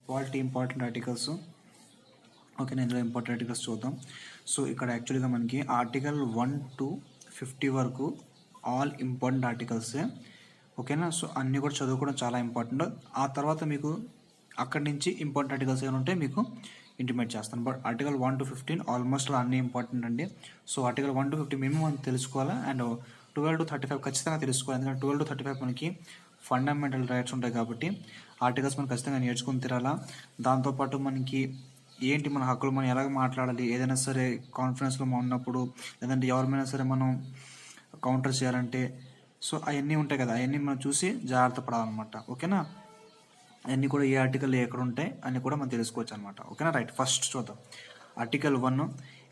Quality important articles. Okay, నేను ఇందులో important articles చూద్దాం. సో ఇక్కడ యాక్చువల్గా మనకి ఆర్టికల్ 1 to 50 వరకు ఆల్ ఇంపార్టెంట్ ఆర్టికల్సే. ఓకేనా, సో అన్నీ కూడా చదువుకోవడం చాలా ఇంపార్టెంట్. ఆ తర్వాత మీకు అక్కడి నుంచి ఇంపార్టెంట్ ఆర్టికల్స్ ఏమైనా ఉంటే మీకు ఇంటిమేట్ చేస్తాను. బట్ ఆర్టికల్ 1 to 15 ఆల్మోస్ట్ అన్నీ ఇంపార్టెంట్ అండి. సో ఆర్టికల్ 1 to 50 మినిమం మనం తెలుసుకోవాలా, అండ్ 12 to 35 ఖచ్చితంగా తెలుసుకోవాలి. ఎందుకంటే 12 to 35 మనకి ఫండమెంటల్ రైట్స్ ఉంటాయి కాబట్టి ఆర్టికల్స్ మనం ఖచ్చితంగా నేర్చుకుని తిరాలా. దాంతోపాటు మనకి ఏంటి మన హక్కులు, మనం ఎలాగ మాట్లాడాలి, ఏదైనా సరే కాన్ఫరెన్స్లో ఉన్నప్పుడు, లేదంటే ఎవరిమైనా సరే మనం కౌంటర్ చేయాలంటే, సో అవన్నీ ఉంటాయి కదా, అవన్నీ మనం చూసి జాగ్రత్త పడాలన్నమాట. ఓకేనా, అన్నీ కూడా ఏ ఆర్టికల్ ఎక్కడ ఉంటాయి అని కూడా మనం తెలుసుకోవచ్చు అనమాట. ఓకేనా, రైట్. ఫస్ట్ చూద్దాం article 1,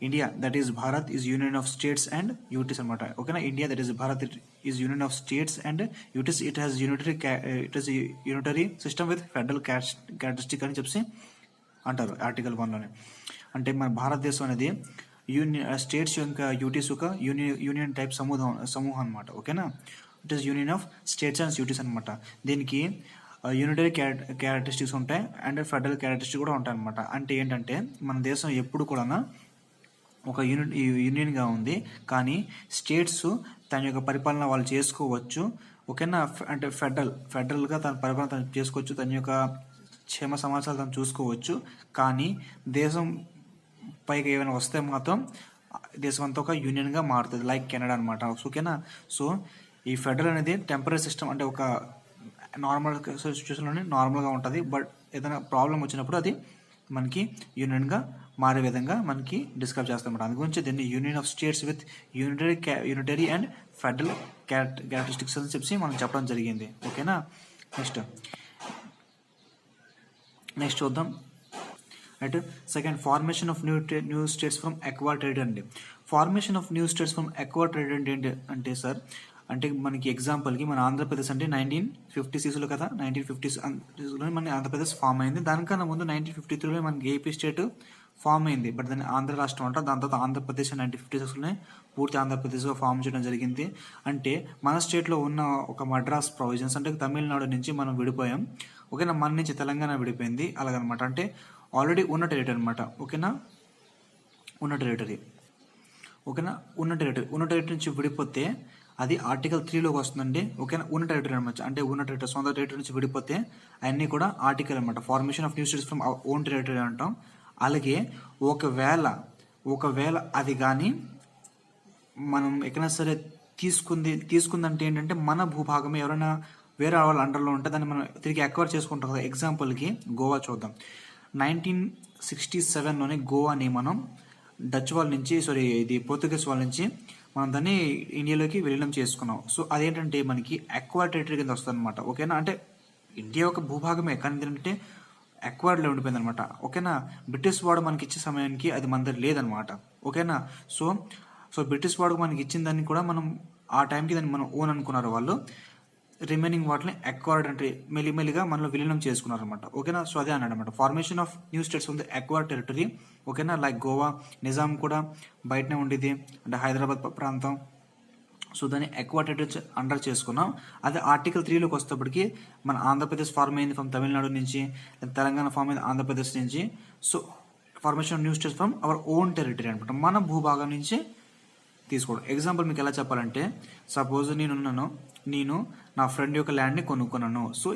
India that is Bharat is union of states and UTs అనమాట. ఓకేనా, India that is Bharat is union of states and UTs. It has unitary system with federal characteristic అని చెప్పి అంటారు ఆర్టికల్ 1లోనే. అంటే మన భారతదేశం అనేది స్టేట్స్ యొక్క యూటీస్ యొక్క యూనియన్ టైప్ సమూహం అనమాట. ఓకేనా, it is union of states and UTs అనమాట. దీనికి యూనిటరీ క్యారెక్టరిస్టిక్స్ ఉంటాయి అండ్ ఫెడరల్ క్యారెక్టరిస్టిక్ కూడా ఉంటాయి అనమాట. అంటే ఏంటంటే మన దేశం ఎప్పుడు కూడా ఒక యూనియన్గా ఉంది, కానీ స్టేట్స్ తన యొక్క పరిపాలన వాళ్ళు చేసుకోవచ్చు. ఓకేనా, అంటే ఫెడరల్గా తన పరిపాలన తను చేసుకోవచ్చు, తన యొక్క క్షేమ సమాచారాలు తను చూసుకోవచ్చు. కానీ దేశం పైకి ఏమైనా వస్తే మాత్రం దేశం అంతా ఒక యూనియన్గా మారుతుంది, లైక్ కెనడా అనమాట. ఓకేనా, సో ఈ ఫెడరల్ అనేది టెంపరీ సిస్టమ్, అంటే ఒక నార్మల్ సిచ్యువేషన్లోనే నార్మల్గా ఉంటుంది. బట్ ఏదైనా ప్రాబ్లం వచ్చినప్పుడు అది మనకి యూనియన్గా మారే విధంగా మనకి డిస్క్రైబ్ చేస్తామన్నమాట. అందు గురించి దీన్ని union of states with unitary and federal characteristics అని చెప్పి మనం చెప్పడం జరిగింది. ఓకేనా, నెక్స్ట్ చూద్దాం. Right, second, formation of new states from acquired territory అండి. Formation of new states from acquired territory ఏంటి అంటే సార్, అంటే మనకి ఎగ్జాంపుల్కి మన ఆంధ్రప్రదేశ్ అంటే 1956లో కదా, 1956లో మన ఆంధ్రప్రదేశ్ ఫామ్ అయింది. దానికన్నా ముందు 1953లో మనకి ఏపీ స్టేట్ ఫామ్ అయింది, బట్ దాన్ని ఆంధ్ర రాష్ట్రం అంటారు. దాని తర్వాత ఆంధ్రప్రదేశ్ 1956లోనే పూర్తి ఆంధ్రప్రదేశ్గా ఫామ్ చేయడం జరిగింది. అంటే మన స్టేట్లో ఉన్న ఒక మద్రాస్ ప్రొవిజన్స్, అంటే తమిళనాడు నుంచి మనం విడిపోయాం. ఓకేనా, మన నుంచి తెలంగాణ విడిపోయింది అలాగనమాట. అంటే ఆల్రెడీ ఉన్న టెరిటరీ అనమాట. ఓకేనా, ఉన్న టెరిటరీ నుంచి విడిపోతే అది ఆర్టికల్ 3లోకి వస్తుందండి. ఓకేనా, ఉన్న టెరిటరీ అనమాట. అంటే ఉన్న టెరిటరీ, సొంత టెరిటరీ నుంచి విడిపోతే అవన్నీ కూడా ఆర్టికల్ అనమాట. Formation of new states from own territory అంటాం. అలాగే ఒకవేళ అది కానీ మనం ఎక్కడైనా సరే తీసుకుందంటే ఏంటంటే మన భూభాగమే ఎవరైనా వేరే వాళ్ళ అండర్లో ఉంటే దాన్ని మనం తిరిగి అక్వైర్ చేసుకుంటాం కదా. ఎగ్జాంపుల్కి గోవా చూద్దాం. 1967లోనే గోవాని మనం డచ్ వాళ్ళ నుంచి, ఇది పోర్చుగీస్ వాళ్ళ నుంచి మనం దాన్ని ఇండియాలోకి విలీనం చేసుకున్నాం. సో అదేంటంటే మనకి అక్వైర్డ్ టెరిటరీ కింద వస్తుంది అనమాట. ఓకేనా, అంటే ఇండియా ఒక భూభాగమే, కానీ ఏంటంటే అక్వైర్డ్లో ఉండిపోయింది అనమాట. ఓకేనా, బ్రిటిష్ వాడు మనకి ఇచ్చే సమయానికి అది మన దగ్గర లేదనమాట. ఓకేనా, సో బ్రిటిష్ వాడు మనకి ఇచ్చిన దాన్ని కూడా మనం ఆ టైంకి దాన్ని మనం ఓన్ అనుకున్నారు వాళ్ళు. రిమైనింగ్ వాటిని అక్వైర్డ్ అంటే మెల్లిమెల్లిగా మనలో విలీనం చేసుకున్నారు అనమాట. ఓకేనా, సో అదే అన్నాడు అనమాట, ఫార్మేషన్ ఆఫ్ న్యూ స్టేట్స్ ఉంది అక్వైర్డ్ టెరిటరీ. ఓకేనా, లైక్ గోవా, నిజాం కూడా బయటనే ఉండేది, అంటే హైదరాబాద్ ప్రాంతం. సో దాన్ని అక్వైర్డ్ టెరిటరీ అండర్ చేసుకున్నాం. అదే ఆర్టికల్ 3లోకి వచ్చేటప్పటికి మన ఆంధ్రప్రదేశ్ ఫార్మ్ అయింది ఫ్రమ్ తమిళనాడు నుంచి, తెలంగాణ ఫార్మ్ అయింది ఆంధ్రప్రదేశ్ నుంచి. So formation of new states from our own territory అనమాట, మన భూభాగం నుంచి తీసుకోవడం. ఎగ్జాంపుల్ మీకు ఎలా చెప్పాలంటే, సపోజ్ నేను నా ఫ్రెండ్ యొక్క ల్యాండ్ని కొనుక్కున్నాను. సో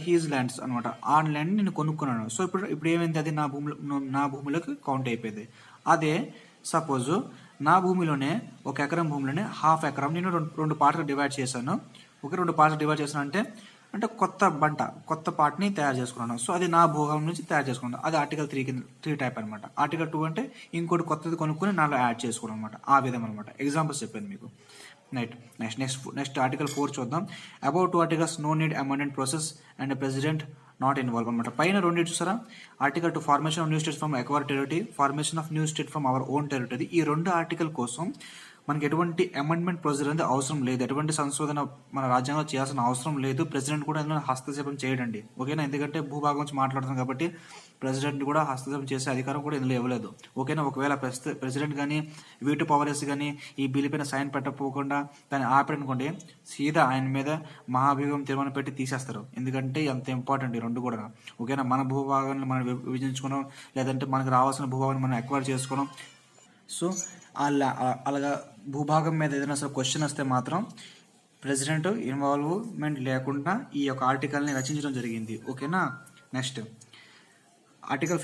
హీజ్ ల్యాండ్స్ అనమాట. ఆ ల్యాండ్ని నేను కొనుక్కున్నాను. సో ఇప్పుడు ఏమైంది, అది నా భూమిలోకి కౌంట్ అయిపోయింది. అదే సపోజ్ నా భూమిలోనే 1 ఎకరం భూమిలోనే 1/2 ఎకరం నేను రెండు పార్ట్గా డివైడ్ చేశాను. ఓకే, 2 పార్ట్స్ డివైడ్ చేశాను అంటే కొత్త పార్ట్ని తయారు చేసుకున్నాను. సో అది నా భూభాగం నుంచి తయారు చేసుకున్నాను. అది ఆర్టికల్ 3 టైప్ అనమాట. ఆర్టికల్ 2 అంటే ఇంకోటి కొత్తది కొనుక్కొని నాలో యాడ్ చేసుకోవడం అనమాట. ఆ విధం అనమాట. ఎగ్జాంపుల్స్ చెప్పాను మీకు. నెక్స్ట్ ఆర్టికల్ 4 చూద్దాం. About 2 articles no need amendment process and president not involve అనమాట. పైన 2 చూసారా, article 2 formation of new states from acquired territory, formation of new state from our own territory. ఈ 2 ఆర్టికల్ కోసం మనకి ఎటువంటి అమెండ్మెంట్ ప్రొసీజర్ అనేది అవసరం లేదు, ఎటువంటి సంశోధన మన రాజ్యాంగంలో చేయాల్సిన అవసరం లేదు. ప్రెసిడెంట్ కూడా ఇందులో హస్తక్షేపం చేయడండి, ఓకేనా. ఎందుకంటే భూభాగం గురించి మాట్లాడుతున్నాం కాబట్టి ప్రెసిడెంట్ కూడా హస్తక్షేపం చేసే అధికారం కూడా ఇందులో ఇవ్వలేదు, ఓకేనా. ఒకవేళ ప్రెసిడెంట్ కానీ వీటో పవర్స్ కానీ ఈ బిల్ పైన సైన్ పెట్టకపోకుండా దాన్ని ఆపడనుకోండి, సీదా ఆయన మీద మహాభియోగం తీర్మానం పెట్టి తీసేస్తారు. ఎందుకంటే అంత ఇంపార్టెంట్ ఈ రెండు కూడా, ఓకేనా. మన భూభాగాన్ని మనం విభజించుకోవడం, లేదంటే మనకు రావాల్సిన భూభాగాన్ని మనం ఎక్వైర్ చేసుకోవడం. సో అలాగా భూభాగం మీద ఏదైనా అసలు క్వశ్చన్ వస్తే మాత్రం ప్రెసిడెంట్ ఇన్వాల్వ్మెంట్ లేకుండా ఈ యొక్క ఆర్టికల్ని రచించడం జరిగింది, ఓకేనా. నెక్స్ట్ ఆర్టికల్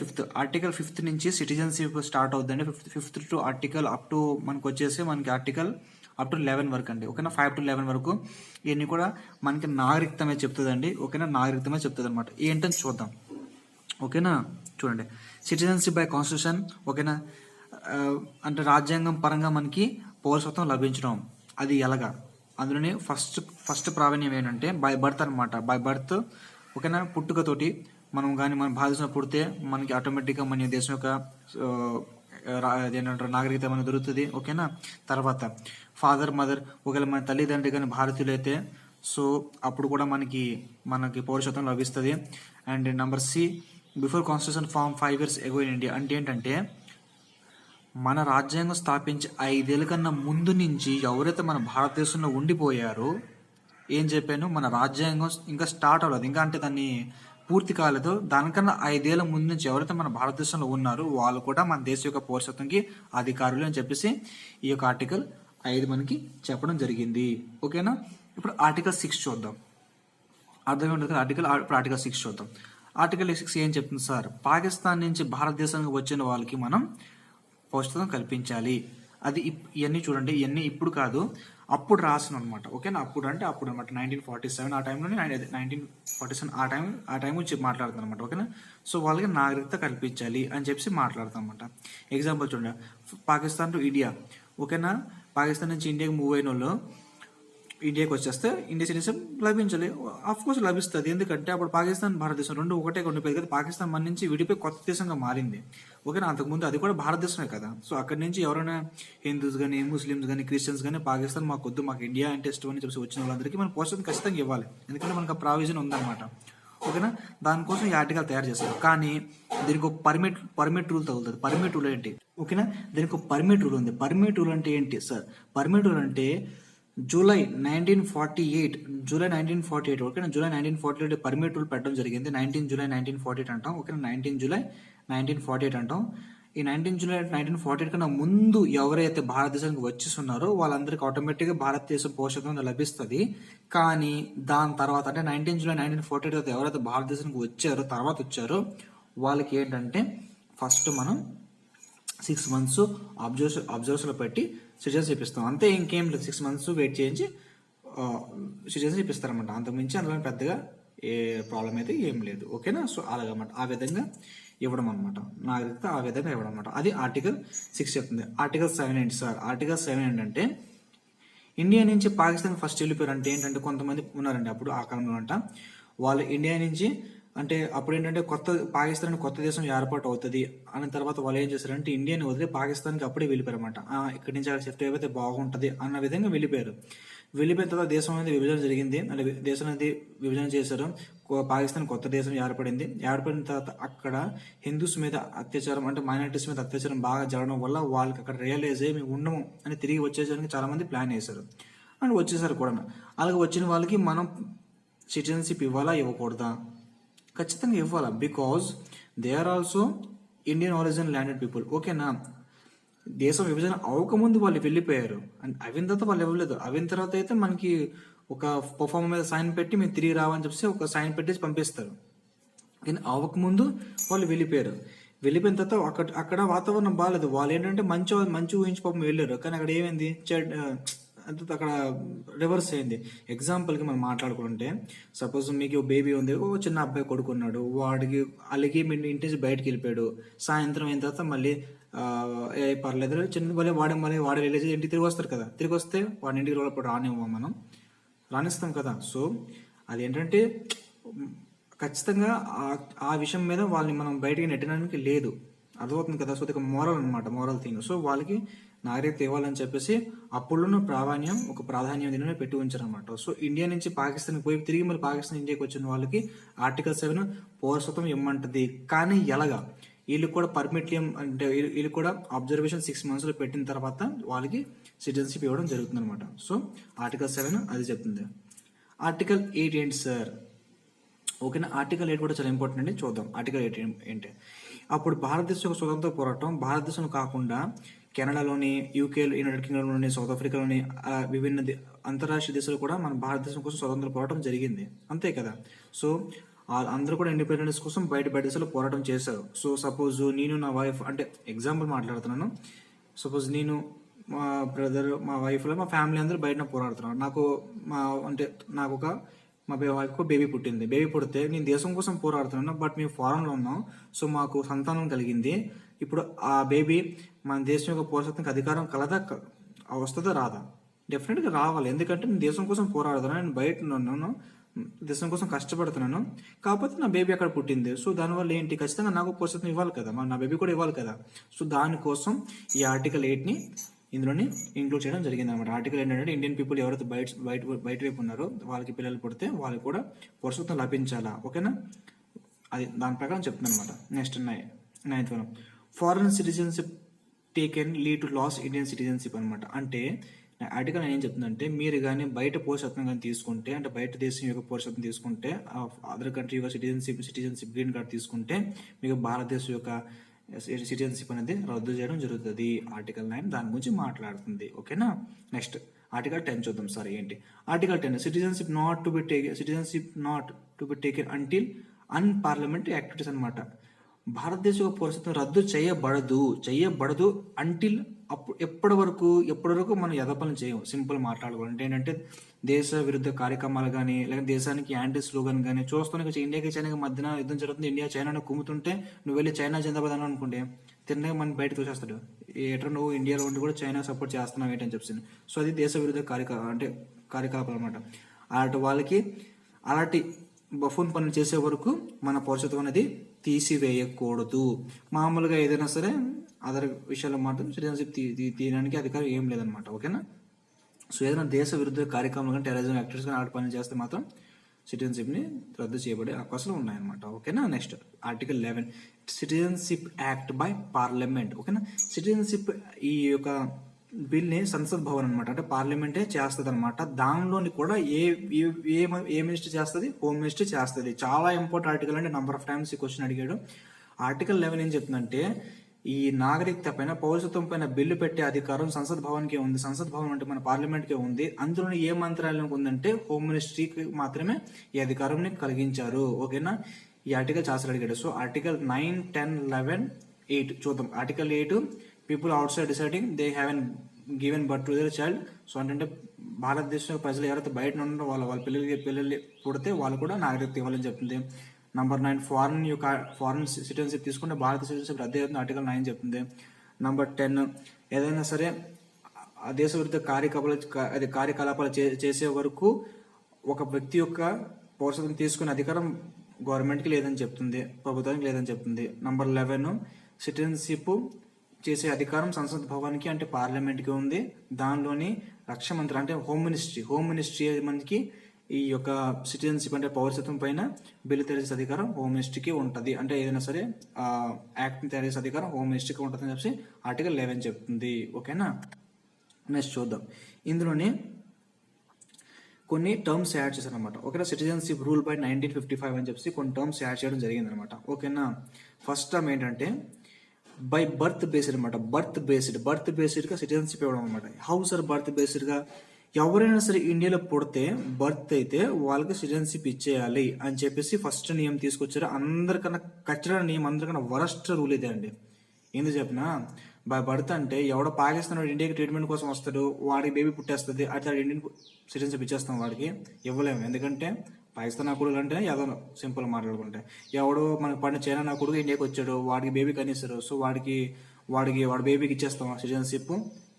ఫిఫ్త్ నుంచి సిటిజన్షిప్ స్టార్ట్ అవుతుందండి. Fifth to article up to మనకి ఆర్టికల్ అప్ టు 11 వరకు అండి, ఓకేనా. 5 to 11 వరకు ఇవన్నీ కూడా మనకి నాగరికతమే చెప్తుందండి, ఓకేనా. నాగరికతమే చెప్తుంది అనమాట. ఏంటని చూద్దాం, ఓకేనా. చూడండి, సిటిజన్షిప్ బై కాన్స్టిట్యూషన్, ఓకేనా. అంటే రాజ్యాంగం పరంగా మనకి పౌరసత్వం లభించడం, అది ఎలాగా, అందులోనే ఫస్ట్ ప్రావీణ్యం ఏంటంటే బై బర్త్ అనమాట. బై బర్త్, ఓకేనా. పుట్టుకతోటి మనం కానీ మన భారతదేశంలో పుడితే మనకి ఆటోమేటిక్గా మన దేశం యొక్క ఏంటంటారు నాగరికత మనకు దొరుకుతుంది, ఓకేనా. తర్వాత ఫాదర్ మదర్, ఒకవేళ మన తల్లిదండ్రులు కానీ భారతీయులు అయితే సో అప్పుడు కూడా మనకి పౌరసత్వం లభిస్తుంది. And number C, before constitution form 5 years ago in India. అంటే ఏంటంటే మన రాజ్యాంగం స్థాపించి 5 ఏళ్ళ కన్నా ముందు నుంచి ఎవరైతే మన భారతదేశంలో ఉండిపోయారో, ఏం చెప్పాను, మన రాజ్యాంగం ఇంకా స్టార్ట్ అవ్వలేదు, ఇంకా అంటే దాన్ని పూర్తి కాలేదు, దానికన్నా 5 ఏళ్ళ ముందు నుంచి ఎవరైతే మన భారతదేశంలో ఉన్నారో వాళ్ళు కూడా మన దేశం యొక్క పౌరసత్వంకి అధికారులు అని చెప్పేసి ఈ యొక్క ఆర్టికల్ 5 మనకి చెప్పడం జరిగింది, ఓకేనా. ఇప్పుడు ఆర్టికల్ 6 చూద్దాం, అర్థం ఉంటుంది కదా. ఆర్టికల్ 6 చూద్దాం. ఆర్టికల్ 6 ఏం చెప్తుంది సార్, పాకిస్తాన్ నుంచి భారతదేశానికి వచ్చిన వాళ్ళకి మనం పౌరసత్వం కల్పించాలి. అది ఇవన్నీ చూడండి, ఇవన్నీ ఇప్పుడు కాదు, అప్పుడు రాసిన అనమాట, ఓకేనా. అప్పుడు అనమాట 1947 ఆ టైంలోనే 1947 ఆ టైం గురించి మాట్లాడుతాను అనమాట, ఓకేనా. సో వాళ్ళకి నాగరికత కల్పించాలి అని చెప్పి మాట్లాడతాం అనమాట. ఎగ్జాంపుల్ చూడండి, పాకిస్తాన్ టు ఇండియా, ఓకేనా. పాకిస్తాన్ నుంచి ఇండియాకి మూవ్ అయిన వాళ్ళు ఇండియాకి వచ్చేస్తే ఇండియా సిటిజన్షిప్ లభించాలి. ఆఫ్ కోర్స్ లభిస్తుంది, ఎందుకంటే అప్పుడు పాకిస్తాన్ భారతదేశం రెండు ఒకటే ఉండిపోయింది కదా. పాకిస్తాన్ మన నుంచి విడిపోయి కొత్త దేశంగా మారింది, ఓకేనా. అంతకుముందు అది కూడా భారతదేశమే కదా. సో అక్కడి నుంచి ఎవరైనా హిందూస్ కానీ ముస్లిమ్స్ కానీ క్రిస్టియన్స్ కానీ పాకిస్తాన్ మాకు ఇండియా అంటే ఇష్టం అని చెప్పి వచ్చిన వాళ్ళందరికీ మనం పౌరసత్వం ఖచ్చితంగా ఇవ్వాలి, ఎందుకంటే మనకు ఆ ప్రావిజన్ ఉందన్నమాట, ఓకేనా. దానికోసం ఈ ఆర్టికల్ తయారు చేస్తారు. కానీ దీనికి ఒక పర్మిట్ రూల్ తగులుతుంది. పర్మిట్ రూల్ ఏంటి, ఓకేనా. దీనికి ఒక పర్మిట్ రూల్ ఉంది. పర్మిట్ రూల్ అంటే ఏంటి సార్, పర్మిట్ రూల్ అంటే జూలై 1948, ఓకేనా. జూలై 1948 పర్మిట్ రూల్ పెట్టడం జరిగింది. 19 జూలై 1948 అంటాం, ఓకేనా. 19 జూలై 1948 అంటాం. ఈ 19 జూలై 1948 కన్నా ముందు ఎవరైతే భారతదేశానికి వచ్చేస్తున్నారో వాళ్ళందరికీ ఆటోమేటిక్గా భారతదేశం పౌరసత్వం లభిస్తుంది. కానీ దాని తర్వాత అంటే 19 జూలై 1948 ఎవరైతే భారతదేశానికి వచ్చారో వాళ్ళకి ఏంటంటే ఫస్ట్ మనం 6 months అబ్జర్వర్స్లో పెట్టి సిటిజన్షిప్ ఇస్తాం, అంతే. ఇంకేం లేదు, 6 months వెయిట్ చేయించి సిటిజన్షిప్ ఇస్తారన్నమాట. అంతకుమించి అందులో పెద్దగా ఏ ప్రాబ్లం అయితే ఏం లేదు, ఓకేనా. సో అలాగన్నమాట, ఆ విధంగా ఇవ్వడం అనమాట, నాగరికత ఆ విధంగా ఇవ్వడం అనమాట. అది ఆర్టికల్ 6 చెప్తుంది. ఆర్టికల్ 7 ఏంటి సార్, ఆర్టికల్ 7 ఏంటంటే ఇండియా నుంచి పాకిస్తాన్ ఫస్ట్ వెళ్ళిపోయారు. అంటే ఏంటంటే కొంతమంది ఉన్నారండి అప్పుడు ఆ కాలంలో అంట, వాళ్ళు ఇండియా నుంచి అంటే అప్పుడు ఏంటంటే పాకిస్తాన్ కొత్త దేశం ఏర్పాటు అవుతుంది అన్న తర్వాత వాళ్ళు ఏం చేశారంటే ఇండియాని వదిలి పాకిస్తాన్కి అప్పుడే వెళ్ళిపోయారు అనమాట. ఇక్కడి నుంచి అక్కడ షిఫ్ట్ అయిపోతే బాగుంటుంది అన్న విధంగా వెళ్ళిపోయారు. వెళ్ళిపోయిన తర్వాత దేశం అనేది విభజన జరిగింది, అంటే దేశం అనేది విభజన చేశారు. పాకిస్తాన్ కొత్త దేశం ఏర్పడింది. ఏర్పడిన తర్వాత అక్కడ హిందూస్ మీద అత్యాచారం అంటే మైనారిటీస్ మీద అత్యాచారం బాగా జరగడం వల్ల వాళ్ళకి అక్కడ రియలైజ్ అయ్యి మేము ఉండము అని తిరిగి వచ్చేసరికి చాలా మంది ప్లాన్ చేశారు అండ్ వచ్చేసారు కూడా. అలాగే వచ్చిన వాళ్ళకి మనం సిటిజన్షిప్ ఇవ్వాలా ఇవ్వకూడదా, ఖచ్చితంగా ఇవ్వాలా, because they are also Indian origin landed people, ఓకేనా. దేశం విభజన అవ్వకముందు వాళ్ళు వెళ్ళిపోయారు అండ్ అయిన తర్వాత వాళ్ళు ఇవ్వలేదు. అయిన తర్వాత అయితే మనకి ఒక పర్ఫార్మ్ మీద సైన్ పెట్టి మేము తిరిగి రావని చెప్పి ఒక సైన్ పెట్టేసి పంపిస్తారు. కానీ అవ్వకముందు వాళ్ళు వెళ్ళిపోయారు. వెళ్ళిపోయిన తర్వాత అక్కడ వాతావరణం బాగాలేదు. వాళ్ళు ఏంటంటే మంచి ఊహించి పాపం వెళ్ళారు, కానీ అక్కడ ఏమైంది అంత అక్కడ రివర్స్ అయింది. ఎగ్జాంపుల్కి మనం మాట్లాడుకుంటే సపోజ్ మీకు బేబీ ఉంది, ఓ చిన్న అబ్బాయి కొడుకున్నాడు, వాడికి అలిగి మీ ఇంటి నుంచి బయటకు వెళ్ళిపోయాడు. సాయంత్రం అయిన తర్వాత మళ్ళీ పర్లేదు చిన్న వాడు వెళ్ళేసి ఇంటికి తిరిగి వస్తారు కదా. తిరిగి వస్తే వాడి ఇంటికి రానివ్వం, మనం రాణిస్తాం కదా. సో అది ఏంటంటే ఖచ్చితంగా ఆ విషయం మీద వాళ్ళని మనం బయటికి నెట్టడానికి లేదు, అర్థమవుతుంది కదా. సో ఇది మోరల్ అనమాట, మోరల్ థింగ్. సో వాళ్ళకి నాగరికత ఇవ్వాలని చెప్పేసి అప్పుడున్న ప్రాధాన్యం దీనిలో పెట్టి ఉంచారనమాట. సో ఇండియా నుంచి పాకిస్తాన్ పోయి తిరిగి మళ్ళీ పాకిస్తాన్ ఇండియాకి వచ్చిన వాళ్ళకి ఆర్టికల్ 7 పౌరసత్వం ఇమ్మంటది. కానీ ఎలాగా, వీళ్ళు కూడా అంటే వీళ్ళు కూడా అబ్జర్వేషన్ 6 months పెట్టిన తర్వాత వాళ్ళకి సిటిజన్షిప్ ఇవ్వడం జరుగుతుంది అనమాట. సో ఆర్టికల్ 7 అది చెప్తుంది. ఆర్టికల్ 8 ఏంటి సార్? ఓకేనా, ఆర్టికల్ 8 కూడా చాలా ఇంపార్టెంట్ అండి. చూద్దాం ఆర్టికల్ 8 ఏంటి. అప్పుడు భారతదేశం యొక్క స్వతంత్ర పోరాటం భారతదేశంలో కాకుండా కెనడాలోని, యూకే, యునైటెడ్ కింగ్డమ్లోని, సౌత్ ఆఫ్రికాలోని విభిన్న అంతర్రాష్ట్రీయ దేశాలు కూడా మన భారతదేశం కోసం స్వతంత్ర పోరాటం జరిగింది, అంతే కదా. సో అందరూ కూడా ఇండిపెండెన్స్ కోసం బయట దేశాలు పోరాటం చేశారు. సో సపోజ్ నేను నా వైఫ్, అంటే ఎగ్జాంపుల్ మాట్లాడుతున్నాను, సపోజ్ నేను, మా బ్రదర్, మా వైఫ్లో మా ఫ్యామిలీ అందరూ బయట పోరాడుతున్నాను. మా వైఫ్కు బేబీ పుట్టింది. బేబీ పుడితే నేను దేశం కోసం పోరాడుతున్నాను, బట్ మేము ఫారెన్లో ఉన్నాం. సో మాకు సంతానం కలిగింది. ఇప్పుడు ఆ బేబీ మన దేశం యొక్క పౌరసత్వానికి అధికారం వస్తుందా రాదా? డెఫినెట్గా రావాలి. ఎందుకంటే నేను దేశం కోసం పోరాడుతున్నాను, నేను బయట ఉన్నాను, దేశం కోసం కష్టపడుతున్నాను. కాకపోతే నా బేబీ అక్కడ పుట్టింది. సో దానివల్ల ఏంటి, ఖచ్చితంగా నాకు పౌరసత్వం ఇవ్వాలి కదా, నా బేబీ కూడా ఇవ్వాలి కదా. సో దానికోసం ఈ ఆర్టికల్ 8ని ఇందులోని ఇంక్లూడ్ చేయడం జరిగింది అనమాట. ఆర్టికల్ ఏంటంటే ఇండియన్ పీపుల్ ఎవరైతే బయట వైపు ఉన్నారో వాళ్ళకి పిల్లలు పుడితే వాళ్ళకి కూడా పౌరసత్వం లభించాలా. ఓకేనా, అది దాని ప్రకారం చెప్తుంది అనమాట. Next 9th one, foreign citizenship taken lead to loss Indian citizenship అనమాట. అంటే ఆర్టికల్ ఏం చెప్తుందంటే, మీరు కానీ బయట పౌరసత్వం కానీ తీసుకుంటే, అంటే బయట దేశం యొక్క పౌరసత్వం తీసుకుంటే, అదర్ కంట్రీ యొక్క సిటిజన్షిప్ గ్రీన్ కార్డ్ తీసుకుంటే మీకు భారతదేశం యొక్క సిటిజన్షిప్ అనేది రద్దు చేయడం జరుగుతుంది. ఆర్టికల్ 9 దాని గురించి మాట్లాడుతుంది. ఓకేనా, నెక్స్ట్ ఆర్టికల్ 10 చూద్దాం. సార్ ఏంటి article 10? Citizenship not to be taken until unparliamentary activities అనమాట. భారతదేశ పౌరసత్వం రద్దు చేయబడదు అంటిల్ ఎప్పటి వరకు మనం యథాపనం చేయం. సింపుల్ మాట్లాడుకోవాలంటే ఏంటంటే, దేశ విరుద్ధ కార్యక్రమాలు కానీ, లేకపోతే దేశానికి యాంటీ స్లోగన్ కానీ చూస్తున్నాం. ఇండియాకి చైనాకి మధ్యన యుద్ధం జరుగుతుంది, ఇండియా చైనాను కుమ్ముతుంటే నువ్వు వెళ్ళి చైనా జిందాబాద్ అని అనుకుంటే తిన్నగా మనం బయట తోసేస్తాడు. ఎట్లా నువ్వు ఇండియాలో ఉండి కూడా చైనా సపోర్ట్ చేస్తున్నావు ఏంటని చెప్పింది. సో అది దేశ విరుద్ధ కార్యకలాపాలు అనమాట. వాళ్ళకి అలాంటి బఫూన్ పనులు చేసే వరకు మన పౌరసత్వం అనేది తీసివేయకూడదు. మామూలుగా ఏదైనా సరే అదర్ విషయాల్లో మాత్రం సిటిజన్షిప్ తీయడానికి అధికారం ఏం లేదనమాట. ఓకేనా, సో ఏదైనా దేశ విరుద్ధ కార్యక్రమాలు కానీ, టెర్రరిజం యాక్టివిటీస్ కానీ ఆట పనులు చేస్తే మాత్రం సిటిజన్షిప్ని రద్దు చేయబడే అవకాశాలు ఉన్నాయన్నమాట. ఓకేనా, next article 11, citizenship act by parliament. ఓకేనా, సిటిజన్షిప్ ఈ యొక్క బిల్ని సంసద్ భవన్ అనమాట, అంటే పార్లమెంటే చేస్తుంది అనమాట. దానిలోని కూడా ఏ మినిస్టర్ చేస్తుంది, హోమ్ మినిస్టర్ చేస్తుంది. చాలా ఇంపార్టెంట్ ఆర్టికల్ అంటే నెంబర్ ఆఫ్ టైమ్స్ ఈ క్వశ్చన్ అడిగాడు. ఆర్టికల్ 11 ఏం చెప్తుందంటే, ఈ నాగరికత పైన, పౌరసత్వం పైన బిల్లు పెట్టే అధికారం సంసద్ భవన్కే ఉంది. సంసద్ భవన్ అంటే మన పార్లమెంట్కే ఉంది. అందులో ఏ మంత్రాలయం ఉందంటే హోమ్ మినిస్ట్రీకి మాత్రమే ఈ అధికారం కలిగించారు. ఓకేనా, ఈ ఆర్టికల్ చాలా అడిగాడు. సో ఆర్టికల్ 9, 10, 11, 8 చూద్దాం. Article 8, people out side deciding they have given birth to their child. So అంటే భారతదేశంలో ప్రజలు ఎవరైతే బయట ఉన్నారో వాళ్ళ పిల్లలు పుడితే వాళ్ళు కూడా నాగరికత ఇవ్వాలని చెప్తుంది. నంబర్ 9, ఫారెన్ సిటిజన్షిప్ తీసుకుంటే భారత సిటిజన్షిప్ రద్దు అవుతుంది, ఆర్టికల్ 9 చెప్తుంది. నంబర్ 10, ఏదైనా సరే ఆ దేశ విరుద్ధ కార్యకలాపాలు చేసే వరకు ఒక వ్యక్తి యొక్క పౌరసత్వం తీసుకునే అధికారం గవర్నమెంట్కి లేదని చెప్తుంది, ప్రభుత్వానికి లేదని చెప్తుంది. నంబర్ 11, సిటిజన్షిప్ చేసే అధికారం సంసద్ భవన్కి అంటే పార్లమెంట్కి ఉంది. దానిలోని రక్షణ మంత్రి అంటే హోమ్ మినిస్ట్రీ మనకి ఈ యొక్క సిటిజన్షిప్ అంటే పౌరసత్వం పైన బిల్లు తయారు చేసే అధికారం హోమ్ మినిస్ట్రీకి ఉంటుంది. అంటే ఏదైనా సరే యాక్ట్ని తయారు చేసే అధికారం హోమ్ మినిస్ట్రీకి ఉంటుంది అని చెప్పి ఆర్టికల్ 11 చెప్తుంది. ఓకేనా, నెక్స్ట్ చూద్దాం. ఇందులోనే కొన్ని టర్మ్స్ యాడ్ చేశారు అనమాట. ఓకేనా, సిటిజన్షిప్ రూల్ బై 1955 అని చెప్పి కొన్ని టర్మ్స్ యాడ్ చేయడం జరిగింది అనమాట. ఓకేనా, ఫస్ట్ టర్మ్ ఏంటంటే బై బర్త్ బేస్డ్ అనమాట. బర్త్ బేస్డ్గా సిటిజన్షిప్ ఇవ్వడం అనమాట. హౌ సార్ బర్త్ బేస్డ్గా? ఎవరైనా సరే ఇండియాలో పుడితే బర్త్ అయితే వాళ్ళకి సిటిజన్షిప్ ఇచ్చేయాలి అని చెప్పేసి ఫస్ట్ నియమం తీసుకొచ్చారు. అందరికన్నా ఖచ్చితమైన నియమం, అందరికన్నా వరస్ట్ రూల్ ఇదే అండి. ఎందుకు చెప్పినా, బై బర్త్ అంటే ఎవడో పాకిస్తాన్ ఇండియాకి ట్రీట్మెంట్ కోసం వస్తాడు, వాడికి బేబీ పుట్టేస్తుంది, అట్లా ఇండియన్ సిటిజన్షిప్ ఇచ్చేస్తాం, వాడికి ఇవ్వలేము. ఎందుకంటే పాకిస్తాన్ నా కొడుకు అంటే ఏదో సింపుల్ మాట్లాడుకుంటే, ఎవడో మనకు పడిన చైనా నా కొడుకు ఇండియాకి వచ్చాడు, వాడికి బేబీ కనిస్తారు. సో వాడి బేబీకి ఇచ్చేస్తాం సిటిజన్షిప్,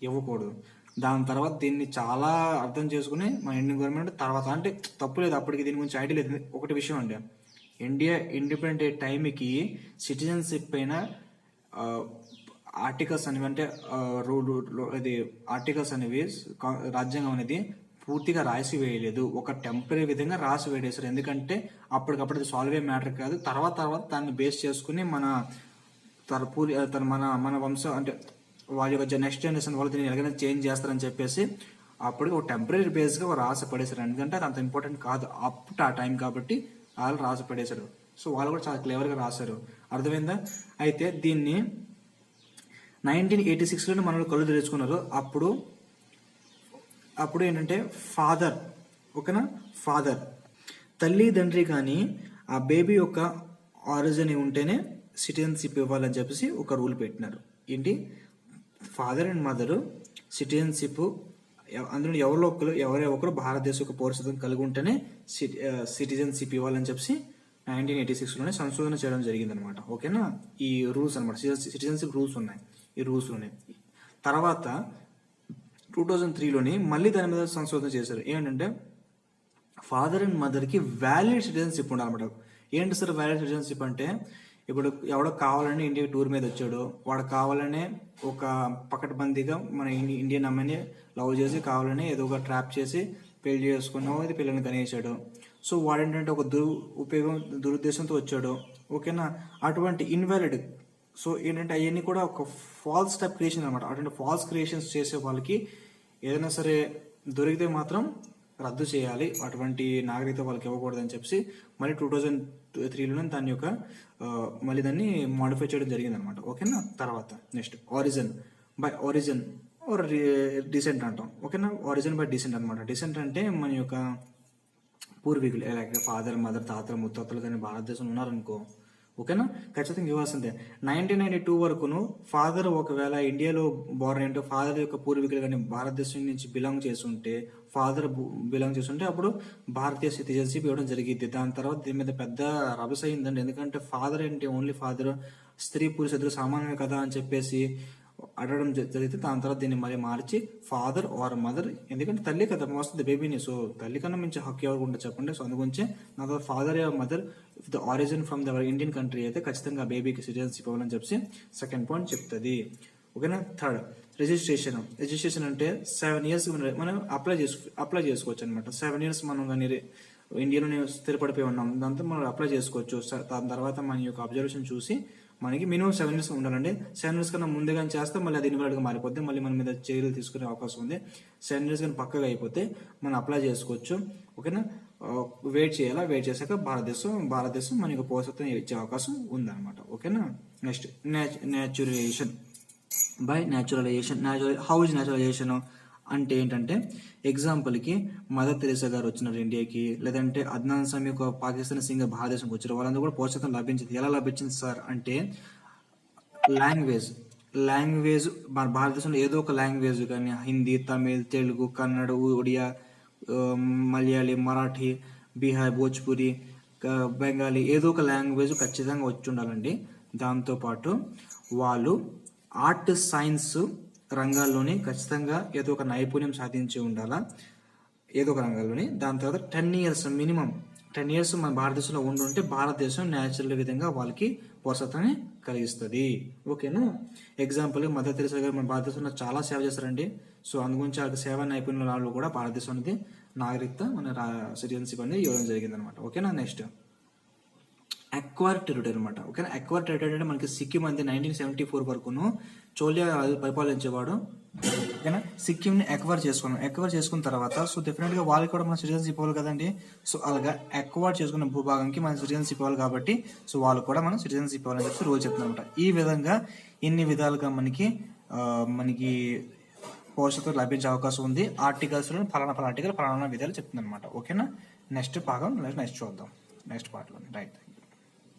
ఇవ్వకూడదు. దాని తర్వాత దీన్ని చాలా అర్థం చేసుకుని మన ఇండియన్ గవర్నమెంట్ తర్వాత, అంటే తప్పు లేదు, అప్పటికి దీని గురించి ఐడియా లేదు. ఒకటి విషయం అండి, ఇండియా ఇండిపెండెంట్ టైంకి సిటిజన్షిప్ పైన ఆర్టికల్స్ అనేవి అంటే ఇది ఆర్టికల్స్ అనేవి రాజ్యాంగం అనేది పూర్తిగా రాసి వేయలేదు, ఒక టెంపరీ విధంగా రాసి వేయలేసారు. ఎందుకంటే అప్పటికప్పుడు అది సాల్వ్ అయ్యే మ్యాటర్ కాదు. తర్వాత దాన్ని బేస్ చేసుకుని మన మన వంశం అంటే వాళ్ళ యొక్క నెక్స్ట్ జనరేషన్ వాళ్ళు దీన్ని ఎలాగైనా చేంజ్ చేస్తారని చెప్పేసి అప్పటికి ఒక టెంపరీ బేస్గా రాసి పడేశారు. ఎందుకంటే అది అంత ఇంపార్టెంట్ కాదు అప్పుడు ఆ టైం కాబట్టి వాళ్ళు రాసి పడేశారు. సో వాళ్ళు కూడా చాలా క్లేవర్గా రాశారు. అర్థమైందా? అయితే దీన్ని 1986లోనే మనలో కళ్ళు తెరుచుకున్నారు. అప్పుడు ఏంటంటే ఫాదర్, ఓకేనా, ఫాదర్ తల్లిదండ్రి కానీ ఆ బేబీ యొక్క ఆరిజిన్ ఉంటేనే సిటిజన్షిప్ ఇవ్వాలని చెప్పేసి ఒక రూల్ పెట్టినారు. ఏంటి? ఫాదర్ అండ్ మదరు సిటిజన్షిప్ అందులో ఎవరో ఒకరు భారతదేశ యొక్క పౌరసత్వం కలిగి ఉంటేనే సిటిజన్షిప్ ఇవ్వాలని చెప్పేసి 1986లోనే సంశోధన చేయడం జరిగింది అనమాట. ఓకేనా? ఈ రూల్స్ అనమాట, సిటిజన్షిప్ రూల్స్ ఉన్నాయి ఈ రూల్స్లోనే. తర్వాత 2003లోని మళ్ళీ దాని మీద సంశోధన చేశారు. ఏంటంటే ఫాదర్ అండ్ మదర్కి వ్యాలిడ్ సిటిజన్షిప్ ఉండాలన్నమాట. ఏంటి సార్ వ్యాలిడ్ సిటిజన్షిప్ అంటే, ఇప్పుడు ఎవడో కావాలని ఇండియాకి టూర్ మీద వచ్చాడు, వాడు కావాలనే ఒక పకడ్బందీగా మన ఇండియన్ అమ్మాయిని లవ్ చేసి కావాలని ఏదో ఒక ట్రాప్ చేసి పెళ్లి చేసుకున్నావు, అది పిల్లల్ని కనేసాడు. సో వాడేంటంటే ఒక దురుద్దేశంతో వచ్చాడు. ఓకేనా? అటువంటి ఇన్వాలిడ్, సో ఏంటంటే అవన్నీ కూడా ఒక ఫాల్స్ టైప్ క్రియేషన్ అనమాట. అటువంటి ఫాల్స్ క్రియేషన్స్ చేసే వాళ్ళకి ఏదైనా సరే దొరికితే మాత్రం రద్దు చేయాలి, అటువంటి నాగరికత వాళ్ళకి ఇవ్వకూడదు అని చెప్పి మళ్ళీ 2003లోనే దాని యొక్క మళ్ళీ దాన్ని మాడిఫై చేయడం జరిగింది అనమాట. ఓకేనా? తర్వాత next origin by origin or descent అంటాం. ఓకేనా? ఆరిజిన్ బై డిసెంట్ అనమాట. డిసెంట్ అంటే మన యొక్క పూర్వీకులు, లైక్ ఫాదర్ మదర్ తాతలు ముత్తాతలు కానీ భారతదేశంలో ఉన్నారనుకో, ఓకేనా, ఖచ్చితంగా ఇవ్వాల్సిందే. 1992 వరకును ఫాదర్ ఒకవేళ ఇండియాలో బోర్న్ ఏంటో ఫాదర్ యొక్క పూర్వీకులు కానీ భారతదేశం నుంచి బిలాంగ్ చేస్తుంటే అప్పుడు భారతీయ సిటిజన్షిప్ ఇవ్వడం జరిగింది. దాని తర్వాత దీని మీద పెద్ద రభస అయిందండి. ఎందుకంటే ఫాదర్ ఏంటి, ఓన్లీ ఫాదర్, స్త్రీ పురుష ఇద్దరు సమానమే కదా అని చెప్పేసి అడగడం జరిగితే దాని తర్వాత దీన్ని మళ్ళీ మార్చి ఫాదర్ ఆర్ మదర్, ఎందుకంటే తల్లి కదా మోస్తుంది బేబీని, సో తల్లి కన్నా మించి హక్కు ఎవరికి ఉంటుంది చెప్పండి. సో అందుగురించి నా తర్వాత father or mother the origin from the Indian country అయితే ఖచ్చితంగా బేబీకి సిటిజన్షిప్ ఇవ్వాలని చెప్పి సెకండ్ పాయింట్ చెప్తుంది. ఓకేనా? థర్డ్ రిజిస్ట్రేషన్ అంటే 7 years మనం అప్లై చేసుకోవచ్చు అనమాట. 7 years మనం కానీ ఇండియాలోనే స్థిరపడిపోయి ఉన్నాం, దాంతో మనం అప్లై చేసుకోవచ్చు. దాని తర్వాత మన యొక్క అబ్జర్వేషన్ చూసి మనకి మినిమం 7 years ఉండాలండి. 7 years కన్నా ముందుగా చేస్తే మళ్ళీ అది ఇన్వాలిడ్గా మారిపోతే మళ్ళీ మన మీద చర్యలు తీసుకునే అవకాశం ఉంది. 7 years కానీ పక్కగా అయిపోతే మనం అప్లై చేసుకోవచ్చు. ఓకేనా? వెయిట్ చేశాక భారతదేశం మనకి పౌరసత్వం ఇచ్చే అవకాశం ఉందన్నమాట. ఓకేనా? Next naturalisation by naturalisation. How is naturalisation అంటే ఏంటంటే, ఎగ్జాంపుల్కి మదర్ తెరేసా గారు వచ్చినారు ఇండియాకి, లేదంటే అద్నాన్ సమీ ఒక పాకిస్తాన్ సింగర్ భారతదేశంకి వచ్చారు, వాళ్ళందరూ కూడా పౌరసత్వం లభించింది. ఎలా లభించింది సార్ అంటే, లాంగ్వేజ్ మన భారతదేశంలో ఏదో ఒక లాంగ్వేజ్ కానీ హిందీ, తమిళ్, తెలుగు, కన్నడ, ఒడియా, మలయాళీ, మరాఠీ, బీహార్, భోజ్పురి, బెంగాలీ, ఏదో ఒక లాంగ్వేజ్ ఖచ్చితంగా వచ్చి ఉండాలండి. దాంతోపాటు వాళ్ళు ఆర్ట్, సైన్స్ రంగాల్లోని ఖచ్చితంగా ఏదో ఒక నైపుణ్యం సాధించి ఉండాలా ఏదో ఒక రంగాల్లోని. దాని తర్వాత 10 years మినిమం 10 years మన భారతదేశంలో ఉండుంటే భారతదేశం న్యాచురల్ విధంగా వాళ్ళకి పౌరసత్వాన్ని కలిగిస్తుంది. ఓకేనా? ఎగ్జాంపుల్ మదర్ తెరేసా గారు మన భారతదేశంలో చాలా సేవ చేస్తారండి. సో అందుగురించి ఆ సేవా నైపుణ్యాల వాళ్ళు కూడా భారతదేశం అనేది నాగరికత మన సిటిజన్షిప్ అనేది ఇవ్వడం జరిగింది అనమాట. ఓకేనా? నెక్స్ట్ అక్వైర్ టెరిటరీ అనమాట. ఓకేనా? అక్వైర్ టెరిటరీ అంటే మనకి సిక్కిం అంతే 1974 వరకును చోళియా పరిపాలించేవాడు. ఓకేనా? సిక్కింని అక్వైర్ చేసుకున్న తర్వాత సో డెఫినెట్గా వాళ్ళకి కూడా మన సిటిజన్షిప్ ఇవ్వాలి కదండి. సో అలాగా అక్వైర్ చేసుకున్న భూభాగంకి మన సిటిజన్షిప్ ఇవ్వాలి కాబట్టి సో వాళ్ళు కూడా మనం సిటిజన్షిప్ ఇవ్వాలని చెప్పి రూల్ చెప్తున్నారు అనమాట. ఈ విధంగా ఇన్ని విధాలుగా మనకి పౌరసత్వం లభించే అవకాశం ఉంది. ఆర్టికల్స్లో ఫలానా ఆర్టికల్ ఫలానా విధాలు చెప్తుంది అనమాట. ఓకేనా? నెక్స్ట్ భాగం నెక్స్ట్ చూద్దాం నెక్స్ట్ పార్ట్లో. రైట్.